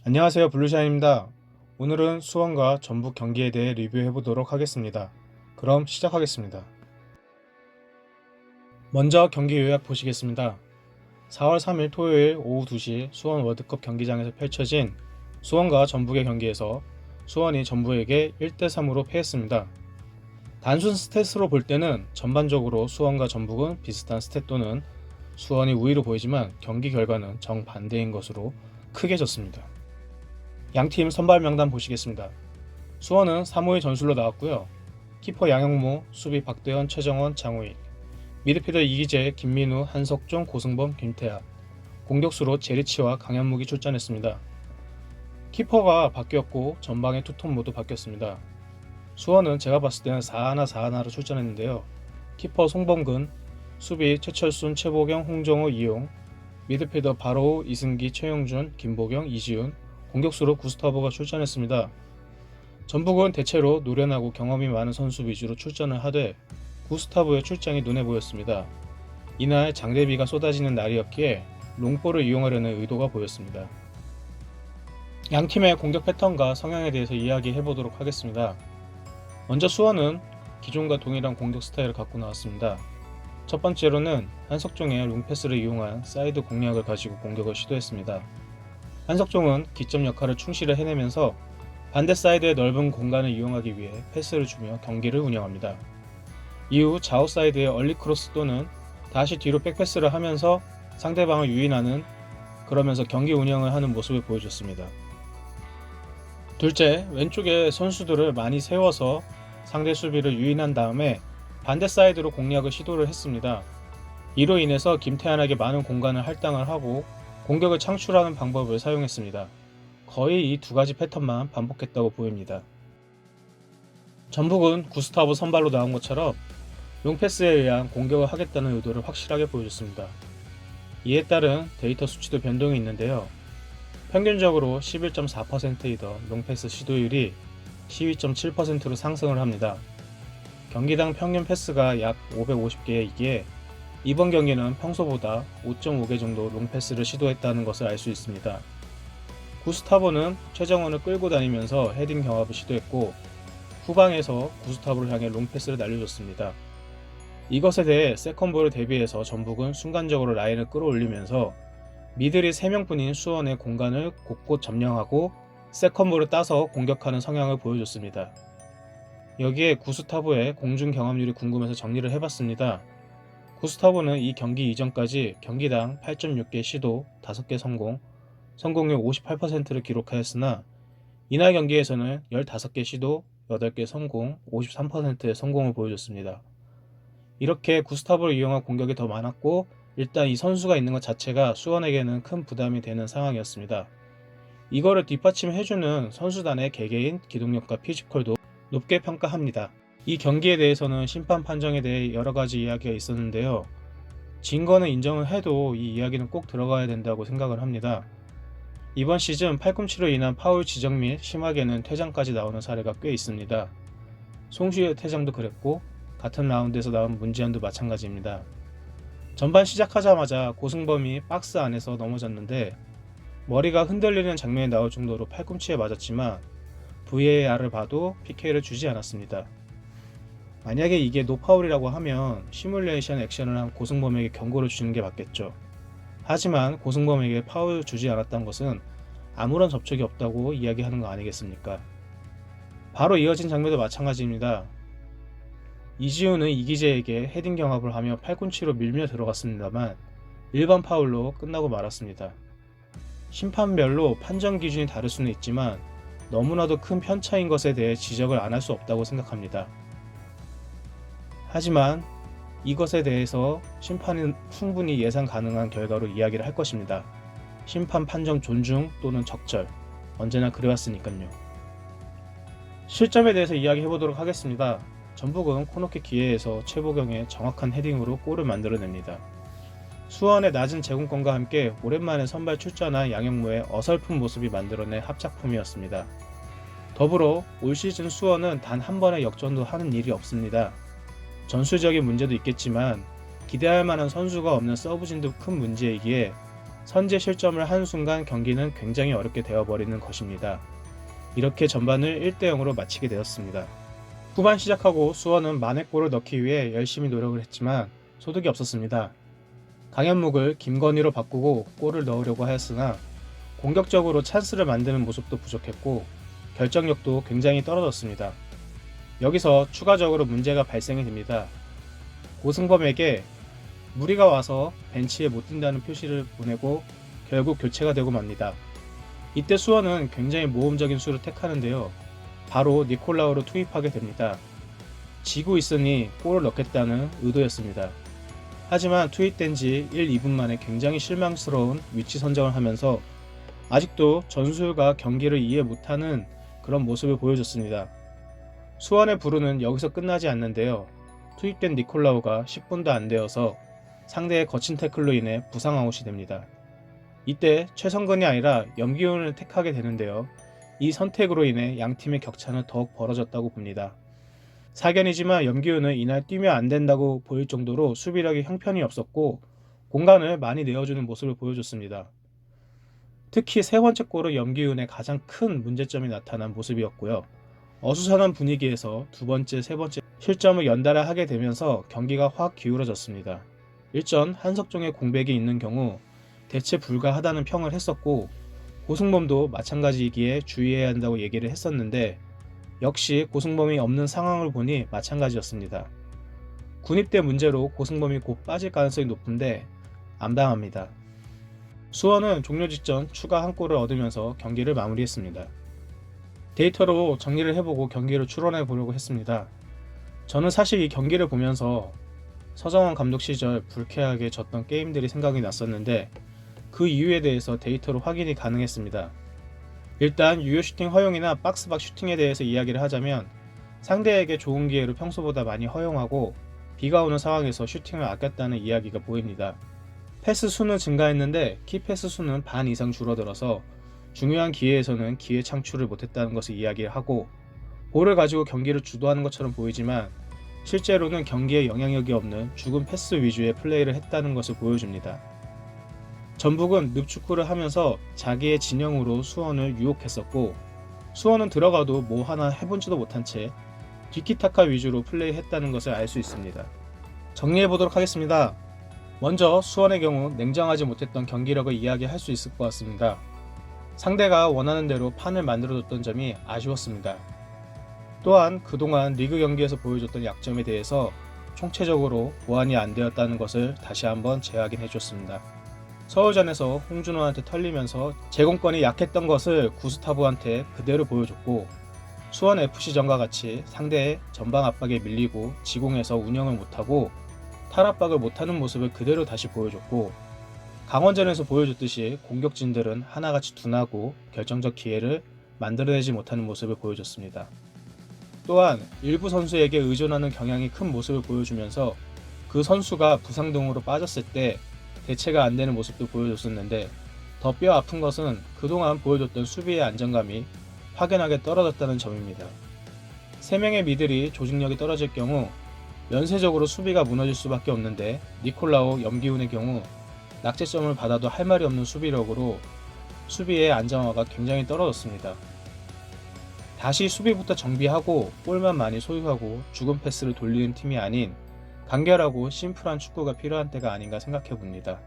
안녕하세요, 블루샤인입니다. 오늘은 수원과 전북 경기에 대해 리뷰해 보도록 하겠습니다. 그럼 시작하겠습니다. 먼저 경기 요약 보시겠습니다. 4월 3일 토요일 오후 2시 수원 월드컵 경기장에서 펼쳐진 수원과 전북의 경기에서 수원이 전북에게 1대3으로 패했습니다. 단순 스탯으로 볼 때는 전반적으로 수원과 전북은 비슷한 스탯 또는 수원이 우위로 보이지만 경기 결과는 정반대인 것으로 크게 졌습니다. 양팀 선발 명단 보시겠습니다. 수원은 3호의 전술로 나왔고요. 키퍼 양영모, 수비 박대현, 최정원, 장우익, 미드필더 이기재, 김민우, 한석종, 고승범, 김태하, 공격수로 제리치와 강현묵이 출전했습니다. 키퍼가 바뀌었고 전방의 투톱 모두 바뀌었습니다. 수원은 제가 봤을 때는 4-1-4-1로 출전했는데요. 키퍼 송범근, 수비 최철순, 최보경, 홍정호, 이용, 미드필더 바로우, 이승기, 최용준, 김보경, 이지훈, 공격수로 구스타보가 출전했습니다. 전북은 대체로 노련하고 경험이 많은 선수 위주로 출전을 하되 구스타보의 출장이 눈에 보였습니다. 이날 장대비가 쏟아지는 날이었기에 롱볼을 이용하려는 의도가 보였습니다. 양팀의 공격 패턴과 성향에 대해서 이야기해 보도록 하겠습니다. 먼저 수원은 기존과 동일한 공격 스타일을 갖고 나왔습니다. 첫 번째로는 한석종의 롱패스를 이용한 사이드 공략을 가지고 공격을 시도했습니다. 한석종은 기점 역할을 충실히 해내면서 반대 사이드의 넓은 공간을 이용하기 위해 패스를 주며 경기를 운영합니다. 이후 좌우 사이드의 얼리 크로스 또는 다시 뒤로 백패스를 하면서 상대방을 유인하는 그러면서 경기 운영을 하는 모습을 보여줬습니다. 둘째, 왼쪽에 선수들을 많이 세워서 상대 수비를 유인한 다음에 반대 사이드로 공략을 시도를 했습니다. 이로 인해서 김태환에게 많은 공간을 할당을 하고 공격을 창출하는 방법을 사용했습니다. 거의 이 두 가지 패턴만 반복했다고 보입니다. 전북은 구스타보 선발로 나온 것처럼 롱패스에 의한 공격을 하겠다는 의도를 확실하게 보여줬습니다. 이에 따른 데이터 수치도 변동이 있는데요. 평균적으로 11.4%이던 롱패스 시도율이 12.7%로 상승을 합니다. 경기당 평균 패스가 약 550개이기에 이번 경기는 평소보다 5.5개 정도 롱패스를 시도했다는 것을 알 수 있습니다. 구스타보는 최정원을 끌고 다니면서 헤딩 경합을 시도했고 후방에서 구스타보를 향해 롱패스를 날려줬습니다. 이것에 대해 세컨볼을 대비해서 전북은 순간적으로 라인을 끌어올리면서 미들이 3명뿐인 수원의 공간을 곳곳 점령하고 세컨볼을 따서 공격하는 성향을 보여줬습니다. 여기에 구스타보의 공중 경합률이 궁금해서 정리를 해봤습니다. 구스타보는 이 경기 이전까지 경기당 8.6개 시도 5개 성공률 58%를 기록하였으나 이날 경기에서는 15개 시도 8개 성공 53%의 성공을 보여줬습니다. 이렇게 구스타보를 이용한 공격이 더 많았고 일단 이 선수가 있는 것 자체가 수원에게는 큰 부담이 되는 상황이었습니다. 이거를 뒷받침해주는 선수단의 개개인 기동력과 피지컬도 높게 평가합니다. 이 경기에 대해서는 심판 판정에 대해 여러가지 이야기가 있었는데요. 진 거는 인정을 해도 이 이야기는 꼭 들어가야 된다고 생각을 합니다. 이번 시즌 팔꿈치로 인한 파울 지적 및 심하게는 퇴장까지 나오는 사례가 꽤 있습니다. 송시의 퇴장도 그랬고 같은 라운드에서 나온 문지한도 마찬가지입니다. 전반 시작하자마자 고승범이 박스 안에서 넘어졌는데 머리가 흔들리는 장면이 나올 정도로 팔꿈치에 맞았지만 VAR을 봐도 PK를 주지 않았습니다. 만약에 이게 노파울이라고 하면 시뮬레이션 액션을 한 고승범에게 경고를 주는 게 맞겠죠. 하지만 고승범에게 파울 주지 않았던 것은 아무런 접촉이 없다고 이야기하는 거 아니겠습니까? 바로 이어진 장면도 마찬가지입니다. 이지훈은 이기재에게 헤딩 경합을 하며 팔꿈치로 밀며 들어갔습니다만 일반 파울로 끝나고 말았습니다. 심판별로 판정 기준이 다를 수는 있지만 너무나도 큰 편차인 것에 대해 지적을 안 할 수 없다고 생각합니다. 하지만 이것에 대해서 심판은 충분히 예상 가능한 결과로 이야기를 할 것입니다. 심판 판정 존중 또는 적절, 언제나 그래왔으니까요. 실점에 대해서 이야기해 보도록 하겠습니다. 전북은 코너킥 기회에서 최보경의 정확한 헤딩으로 골을 만들어냅니다. 수원의 낮은 제공권과 함께 오랜만에 선발 출전한 양영모의 어설픈 모습이 만들어낸 합작품이었습니다. 더불어 올 시즌 수원은 단 한 번의 역전도 하는 일이 없습니다. 전술적인 문제도 있겠지만 기대할 만한 선수가 없는 서브진도 큰 문제이기에 선제 실점을 한 순간 경기는 굉장히 어렵게 되어버리는 것입니다. 이렇게 전반을 1대0으로 마치게 되었습니다. 후반 시작하고 수원은 만회골을 넣기 위해 열심히 노력을 했지만 소득이 없었습니다. 강현묵을 김건희로 바꾸고 골을 넣으려고 하였으나 공격적으로 찬스를 만드는 모습도 부족했고 결정력도 굉장히 떨어졌습니다. 여기서 추가적으로 문제가 발생이 됩니다. 고승범에게 무리가 와서 벤치에 못 뛴다는 표시를 보내고 결국 교체가 되고 맙니다. 이때 수원은 굉장히 모험적인 수를 택하는데요. 바로 니콜라우를 투입하게 됩니다. 지고 있으니 골을 넣겠다는 의도였습니다. 하지만 투입된 지 1, 2분 만에 굉장히 실망스러운 위치 선정을 하면서 아직도 전술과 경기를 이해 못하는 그런 모습을 보여줬습니다. 수원의 불운은 여기서 끝나지 않는데요. 투입된 니콜라우가 10분도 안 되어서 상대의 거친 태클로 인해 부상 아웃이 됩니다. 이때 최성근이 아니라 염기훈을 택하게 되는데요. 이 선택으로 인해 양팀의 격차는 더욱 벌어졌다고 봅니다. 사견이지만 염기훈은 이날 뛰면 안 된다고 보일 정도로 수비력이 형편이 없었고 공간을 많이 내어주는 모습을 보여줬습니다. 특히 세 번째 골은 염기훈의 가장 큰 문제점이 나타난 모습이었고요. 어수선한 분위기에서 두 번째, 세 번째 실점을 연달아 하게 되면서 경기가 확 기울어졌습니다. 일전 한석종의 공백이 있는 경우 대체 불가하다는 평을 했었고 고승범도 마찬가지이기에 주의해야 한다고 얘기를 했었는데 역시 고승범이 없는 상황을 보니 마찬가지였습니다. 군입대 문제로 고승범이 곧 빠질 가능성이 높은데 암담합니다. 수원은 종료 직전 추가 한 골을 얻으면서 경기를 마무리했습니다. 데이터로 정리를 해보고 경기를 추론해 보려고 했습니다. 저는 사실 이 경기를 보면서 서정원 감독 시절 불쾌하게 졌던 게임들이 생각이 났었는데 그 이유에 대해서 데이터로 확인이 가능했습니다. 일단 유효 슈팅 허용이나 박스박 슈팅에 대해서 이야기를 하자면 상대에게 좋은 기회를 평소보다 많이 허용하고 비가 오는 상황에서 슈팅을 아꼈다는 이야기가 보입니다. 패스 수는 증가했는데 키패스 수는 반 이상 줄어들어서 중요한 기회에서는 기회 창출을 못했다는 것을 이야기를 하고 볼을 가지고 경기를 주도하는 것처럼 보이지만 실제로는 경기에 영향력이 없는 죽은 패스 위주의 플레이를 했다는 것을 보여줍니다. 전북은 늪축구를 하면서 자기의 진영으로 수원을 유혹했었고 수원은 들어가도 뭐 하나 해본지도 못한 채 디키타카 위주로 플레이했다는 것을 알 수 있습니다. 정리해보도록 하겠습니다. 먼저 수원의 경우 냉정하지 못했던 경기력을 이야기할 수 있을 것 같습니다. 상대가 원하는 대로 판을 만들어줬던 점이 아쉬웠습니다. 또한 그동안 리그 경기에서 보여줬던 약점에 대해서 총체적으로 보완이 안 되었다는 것을 다시 한번 재확인해줬습니다. 서울전에서 홍준호한테 털리면서 제공권이 약했던 것을 구스타브한테 그대로 보여줬고 수원FC전과 같이 상대의 전방 압박에 밀리고 지공에서 운영을 못하고 탈압박을 못하는 모습을 그대로 다시 보여줬고 강원전에서 보여줬듯이 공격진들은 하나같이 둔하고 결정적 기회를 만들어내지 못하는 모습을 보여줬습니다. 또한 일부 선수에게 의존하는 경향이 큰 모습을 보여주면서 그 선수가 부상 등으로 빠졌을 때 대체가 안 되는 모습도 보여줬었는데 더 뼈 아픈 것은 그동안 보여줬던 수비의 안정감이 확연하게 떨어졌다는 점입니다. 3명의 미들이 조직력이 떨어질 경우 연쇄적으로 수비가 무너질 수밖에 없는데 니콜라우, 염기훈의 경우 낙제점을 받아도 할 말이 없는 수비력으로 수비의 안정화가 굉장히 떨어졌습니다. 다시 수비부터 정비하고 볼만 많이 소유하고 죽은 패스를 돌리는 팀이 아닌 간결하고 심플한 축구가 필요한 때가 아닌가 생각해봅니다.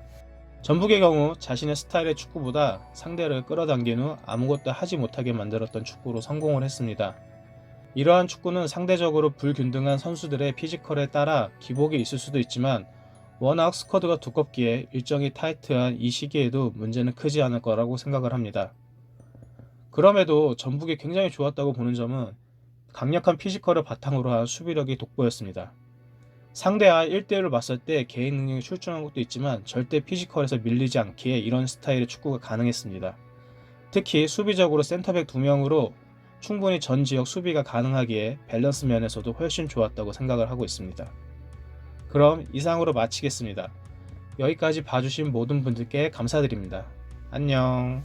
전북의 경우 자신의 스타일의 축구보다 상대를 끌어당긴 후 아무것도 하지 못하게 만들었던 축구로 성공을 했습니다. 이러한 축구는 상대적으로 불균등한 선수들의 피지컬에 따라 기복이 있을 수도 있지만 워낙 스쿼드가 두껍기에 일정이 타이트한 이 시기에도 문제는 크지 않을 거라고 생각을 합니다. 그럼에도 전북이 굉장히 좋았다고 보는 점은 강력한 피지컬을 바탕으로 한 수비력이 돋보였습니다. 상대와 1대1로 맞설 때 개인 능력이 출중한 것도 있지만 절대 피지컬에서 밀리지 않기에 이런 스타일의 축구가 가능했습니다. 특히 수비적으로 센터백 2명으로 충분히 전 지역 수비가 가능하기에 밸런스 면에서도 훨씬 좋았다고 생각을 하고 있습니다. 그럼 이상으로 마치겠습니다. 여기까지 봐주신 모든 분들께 감사드립니다. 안녕.